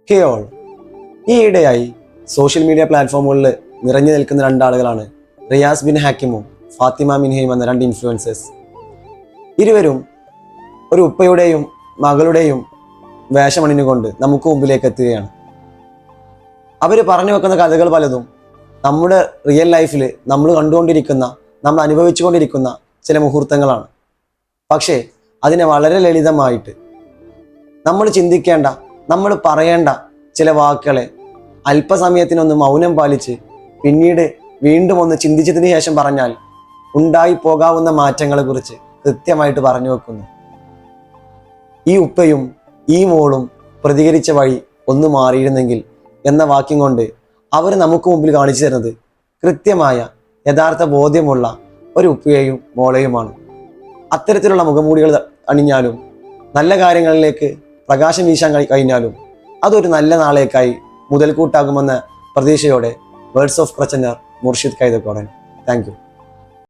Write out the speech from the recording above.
ഹേ all, ഈ ഇടയായി social media പ്ലാറ്റ്ഫോമുകളിൽ നിറഞ്ഞു നിൽക്കുന്ന രണ്ടാളുകളാണ് റിയാസ് ബിൻ ഹാക്കിമും ഫാത്തിമ മിൻഹയും എന്ന രണ്ട് ഇൻഫ്ലുവൻസേഴ്സ്. ഇരുവരും ഒരു ഉപ്പയുടെയും മകളുടെയും വേഷമണിഞ്ഞുകൊണ്ട് നമുക്ക് മുമ്പിലേക്ക് എത്തുകയാണ്. അവർ പറഞ്ഞു വെക്കുന്ന കഥകൾ പലതും നമ്മുടെ റിയൽ ലൈഫിൽ നമ്മൾ കണ്ടുകൊണ്ടിരിക്കുന്ന, നമ്മൾ അനുഭവിച്ചുകൊണ്ടിരിക്കുന്ന ചില മുഹൂർത്തങ്ങളാണ്. പക്ഷേ അതിനെ വളരെ ലളിതമായിട്ട് നമ്മൾ ചിന്തിക്കേണ്ട, നമ്മൾ പറയേണ്ട ചില വാക്കുകളെ അല്പസമയത്തിനൊന്ന് മൗനം പാലിച്ച് പിന്നീട് വീണ്ടും ഒന്ന് ചിന്തിച്ചതിന് ശേഷം പറഞ്ഞാൽ ഉണ്ടായി പോകാവുന്ന മാറ്റങ്ങളെക്കുറിച്ച് കൃത്യമായിട്ട് പറഞ്ഞു വെക്കുന്നു. ഈ ഉപ്പയും ഈ മോളും പ്രതികരിച്ച വഴി ഒന്ന് മാറിയിരുന്നെങ്കിൽ എന്ന വാക്യം കൊണ്ട് അവർ നമുക്ക് മുമ്പിൽ കാണിച്ചു തരുന്നത് കൃത്യമായ യഥാർത്ഥ ബോധ്യമുള്ള ഒരു ഉപ്പയെയും മോളെയുമാണ്. അത്തരത്തിലുള്ള മുഖംമൂടികൾ അണിഞ്ഞാലും നല്ല കാര്യങ്ങളിലേക്ക് പ്രകാശം വീശാൻ കഴിഞ്ഞാലും അതൊരു നല്ല നാളേക്കായി മുതൽക്കൂട്ടാകുമെന്ന പ്രതീക്ഷയോടെ വേർഡ്സ് ഓഫ് പ്രച്ചന്നർ മുർഷിദ് കൈതക്കോടൻ. Thank U.